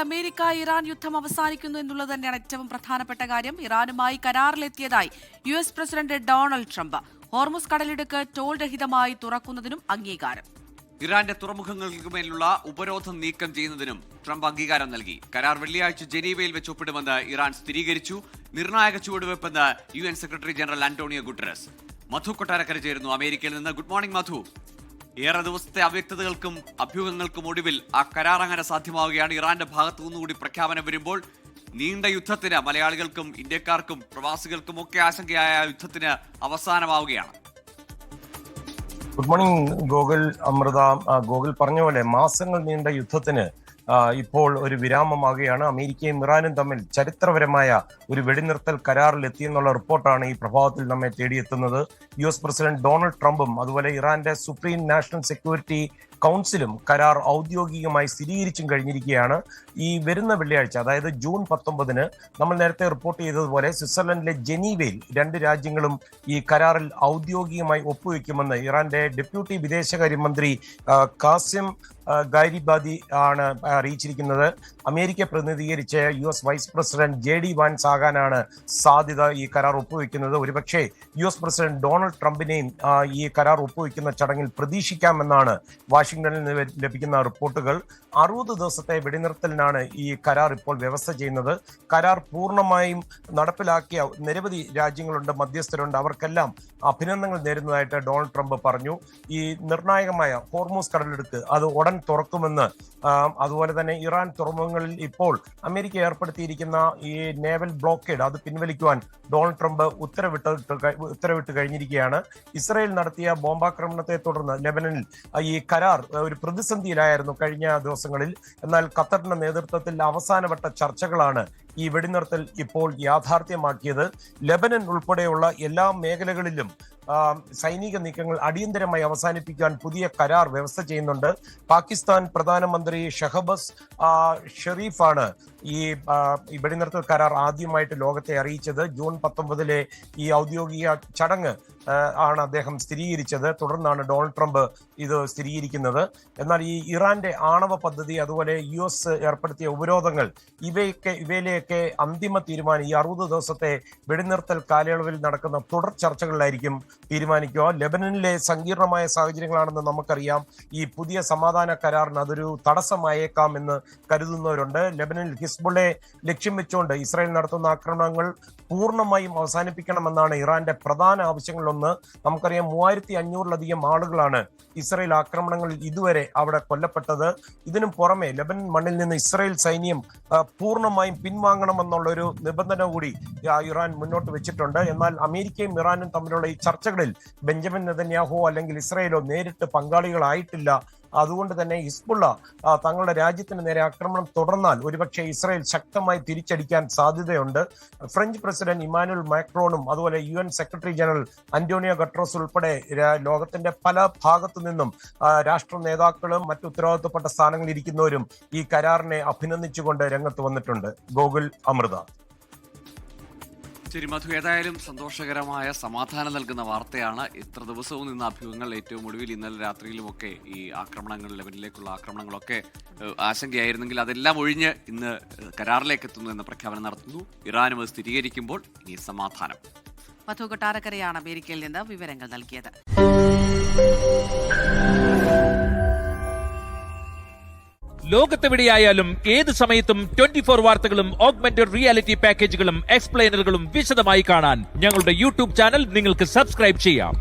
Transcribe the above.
America Iran യുദ്ധം അവസാനിക്കുന്നു എന്നുള്ളത് തന്നെയാണ് ഏറ്റവും പ്രധാനപ്പെട്ട കാര്യം. ഇറാനുമായി കരാറിലെത്തിയതായി US president Donald Trump. Hormuz കടലിടുക്ക് ടോൾ രഹിതമായി തുറക്കുന്നതിനും അംഗീകാരം. ഇറാന്റെ തുറമുഖങ്ങൾക്ക് മേലുള്ള ഉപരോധം നീക്കം ചെയ്യുന്നതിനും ട്രംപ് അംഗീകാരം നൽകി. കരാർ വെള്ളിയാഴ്ച ജനീവയിൽ വെച്ച് ഒപ്പിടുമെന്ന് ഇറാൻ സ്ഥിരീകരിച്ചു. നിർണായക ചുവടുവെപ്പെന്ന് UN secretary general Antonio Guterres. Madhu Kottarakkara ചേരുന്നു അമേരിക്കയിൽ നിന്ന്. Good morning Madhu. ഏറെ ദിവസത്തെ അവ്യക്തതകൾക്കും അഭ്യൂഹങ്ങൾക്കും ഒടുവിൽ ആ കരാർ അങ്ങനെ സാധ്യമാവുകയാണ്. ഇറാന്റെ ഭാഗത്തു നിന്നുകൂടി പ്രഖ്യാപനം വരുമ്പോൾ നീണ്ട യുദ്ധത്തിന് മലയാളികൾക്കും ഇന്ത്യക്കാർക്കും പ്രവാസികൾക്കും ഒക്കെ ആശങ്കയായ യുദ്ധത്തിന് അവസാനമാവുകയാണ്. Good morning Gokul, Amritha. ഗോകുൽ പറഞ്ഞ പോലെ മാസങ്ങൾ നീണ്ട യുദ്ധത്തിന് ഇപ്പോൾ ഒരു വിരാമമാകുകയാണ്. അമേരിക്കയും ഇറാനും തമ്മിൽ ചരിത്രപരമായ ഒരു വെടിനിർത്തൽ കരാറിൽ എത്തിയെന്നുള്ള റിപ്പോർട്ടാണ് ഈ പ്രഭാതത്തിൽ നമ്മെ തേടിയെത്തുന്നത്. US പ്രസിഡന്റ് ഡൊണാൾഡ് ട്രംപും അതുപോലെ ഇറാന്റെ സുപ്രീം നാഷണൽ സെക്യൂരിറ്റി കൗൺസിലും കരാർ ഔദ്യോഗികമായി സ്ഥിരീകരിച്ചും കഴിഞ്ഞിരിക്കുകയാണ്. ഈ വരുന്ന വെള്ളിയാഴ്ച, അതായത് ജൂൺ 19 നമ്മൾ നേരത്തെ റിപ്പോർട്ട് ചെയ്തതുപോലെ സ്വിറ്റ്സർലൻഡിലെ ജനീവയിൽ രണ്ട് രാജ്യങ്ങളും ഈ കരാറിൽ ഔദ്യോഗികമായി ഒപ്പുവെക്കുമെന്ന് ഇറാന്റെ ഡെപ്യൂട്ടി വിദേശകാര്യമന്ത്രി കാസിം ഗാരിബാദി ആണ് അറിയിച്ചിരിക്കുന്നത്. അമേരിക്ക പ്രതിനിധീകരിച്ച് US vice president JD Vance ആകാനാണ് സാധ്യത ഈ കരാർ ഒപ്പുവെക്കുന്നത്. ഒരുപക്ഷെ US പ്രസിഡന്റ് ഡൊണാൾഡ് ട്രംപിനെയും ഈ കരാർ ഒപ്പുവെക്കുന്ന ചടങ്ങിൽ പ്രതീക്ഷിക്കാമെന്നാണ് വാഷിംഗ്ടണിൽ നിന്ന് ലഭിക്കുന്ന റിപ്പോർട്ടുകൾ. 60 ദിവസത്തെ വെടിനിർത്തലിനാണ് ഈ കരാർ ഇപ്പോൾ വ്യവസ്ഥ ചെയ്യുന്നത്. കരാർ പൂർണ്ണമായും നടപ്പിലാക്കിയ നിരവധി രാജ്യങ്ങളുണ്ട്, മധ്യസ്ഥരുണ്ട്. അവർക്കെല്ലാം അഭിനന്ദനങ്ങൾ നേരുന്നതായിട്ട് ഡൊണാൾഡ് ട്രംപ് പറഞ്ഞു. ഈ നിർണായകമായ ഹോർമൂസ് കടലിടുക്ക് അത് ഉടൻ തുറക്കുമെന്ന്, അതുപോലെ തന്നെ ഇറാൻ തുറമുഖങ്ങളിൽ ഇപ്പോൾ അമേരിക്ക ഏർപ്പെടുത്തിയിരിക്കുന്ന ഈ നേവൽ ബ്ലോക്കേഡ് അത് പിൻവലിക്കുവാൻ ഡൊണാൾഡ് ട്രംപ് ഉത്തരവിട്ട് കഴിഞ്ഞിരിക്കുകയാണ്. ഇസ്രായേൽ നടത്തിയ ബോംബാക്രമണത്തെ തുടർന്ന് ലെബനനിൽ ഈ കരാർ ഒരു പ്രതിസന്ധിയിലായിരുന്നു കഴിഞ്ഞ ദിവസങ്ങളിൽ. എന്നാൽ ഖത്തറിന്റെ നേതൃത്വത്തിൽ അവസാനവട്ട ചർച്ചകളാണ് ഈ വെടിനിർത്തൽ ഇപ്പോൾ യാഥാർത്ഥ്യമാക്കിയത്. ലെബനൻ ഉൾപ്പെടെയുള്ള എല്ലാ മേഖലകളിലും സൈനിക നീക്കങ്ങൾ അടിയന്തരമായി അവസാനിപ്പിക്കാൻ പുതിയ കരാർ വ്യവസ്ഥ ചെയ്യുന്നുണ്ട്. പാകിസ്ഥാൻ പ്രധാനമന്ത്രി ഷഹബസ് ഷെരീഫാണ് ഈ വെടിനിർത്തൽ കരാർ ആദ്യമായിട്ട് ലോകത്തെ അറിയിച്ചത്. ജൂൺ 19 ഈ ഔദ്യോഗിക ചടങ്ങ് ആണ് അദ്ദേഹം സ്ഥിരീകരിച്ചത്. തുടർന്നാണ് ഡൊണാൾഡ് ട്രംപ് ഇത് സ്ഥിരീകരിക്കുന്നത്. എന്നാൽ ഈ ഇറാന്റെ ആണവ പദ്ധതി, അതുപോലെ US ഏർപ്പെടുത്തിയ ഉപരോധങ്ങൾ, ഇവയിലെയൊക്കെ അന്തിമ തീരുമാനം ഈ 60 ദിവസത്തെ വെടിനിർത്തൽ കാലയളവിൽ നടക്കുന്ന തുടർ ചർച്ചകളിലായിരിക്കും തീരുമാനിക്കുക. ലെബനനിലെ സങ്കീർണമായ സാഹചര്യങ്ങളാണെന്ന് നമുക്കറിയാം. ഈ പുതിയ സമാധാന കരാറിന് അതൊരു തടസ്സമായേക്കാം എന്ന് കരുതുന്നവരുണ്ട്. ലെബനനിൽ ഹിസ്ബുള്ളയെ ലക്ഷ്യം വെച്ചുകൊണ്ട് ഇസ്രായേൽ നടത്തുന്ന ആക്രമണങ്ങൾ പൂർണ്ണമായും അവസാനിപ്പിക്കണമെന്നാണ് ഇറാന്റെ പ്രധാന ആവശ്യങ്ങളിലൊന്ന്. നമുക്കറിയാം 3500-ലധികം ആളുകളാണ് ഇസ്രായേൽ ആക്രമണങ്ങളിൽ ഇതുവരെ അവിടെ കൊല്ലപ്പെട്ടത്. ഇതിനും പുറമെ ലെബനൻ മണ്ണിൽ നിന്ന് ഇസ്രായേൽ സൈന്യം പൂർണ്ണമായും പിൻവാങ്ങണമെന്നുള്ളൊരു നിബന്ധന കൂടി ഇറാൻ മുന്നോട്ട് വെച്ചിട്ടുണ്ട്. എന്നാൽ അമേരിക്കയും ഇറാനും തമ്മിലുള്ള ഈ ചർച്ചകളിൽ ബെഞ്ചമിൻ നെതന്യാഹു അല്ലെങ്കിൽ ഇസ്രായേലോ നേരിട്ട് പങ്കാളികളായിട്ടില്ല. അതുകൊണ്ട് തന്നെ ഹിസ്ബുള്ള തങ്ങളുടെ രാജ്യത്തിന് നേരെ ആക്രമണം തുടർന്നാൽ ഒരുപക്ഷെ ഇസ്രായേൽ ശക്തമായി തിരിച്ചടിക്കാൻ സാധ്യതയുണ്ട്. ഫ്രഞ്ച് പ്രസിഡന്റ് ഇമാനുവൽ മാക്രോണും അതുപോലെ UN സെക്രട്ടറി ജനറൽ ആന്റോണിയോ ഗട്ടറസ് ഉൾപ്പെടെ ലോകത്തിന്റെ പല ഭാഗത്തു നിന്നും രാഷ്ട്ര നേതാക്കളും മറ്റു ഉത്തരവാദിത്തപ്പെട്ട സ്ഥാനങ്ങളിൽ ഇരിക്കുന്നവരും ഈ കരാറിനെ അഭിനന്ദിച്ചുകൊണ്ട് രംഗത്ത് വന്നിട്ടുണ്ട്. ഗോകുൽ, അമൃത. ശരി മധു, ഏതായാലും സന്തോഷകരമായ സമാധാനം നൽകുന്ന വാർത്തയാണ്. ഇത്ര ദിവസവും നിന്ന അഭ്യൂഹങ്ങൾ ഏറ്റവും ഒടുവിൽ ഇന്നലെ രാത്രിയിലുമൊക്കെ ഈ ആക്രമണങ്ങൾ, ലെബനിലേക്കുള്ള ആക്രമണങ്ങളൊക്കെ ആശങ്കയായിരുന്നെങ്കിൽ അതെല്ലാം ഒഴിഞ്ഞ് ഇന്ന് കരാറിലേക്ക് എത്തുന്നു എന്ന പ്രഖ്യാപനം നടത്തുന്നു. ഇറാനും അത് സ്ഥിരീകരിക്കുമ്പോൾ ഇനി സമാധാനം. മധു കൊട്ടാരക്കരയാണ് അമേരിക്കയിൽ നിന്ന് വിവരങ്ങൾ നൽകിയത്. ലോകത്തെവിടെയായാലും ഏത് സമയത്തും 24 വാർത്തകളും ഓഗ്മെന്റഡ് റിയാലിറ്റി പാക്കേജുകളും എക്സ്പ്ലെയിനറുകളും വിശദമായി കാണാൻ ഞങ്ങളുടെ YouTube ചാനൽ നിങ്ങൾക്ക് സബ്സ്ക്രൈബ് ചെയ്യാം.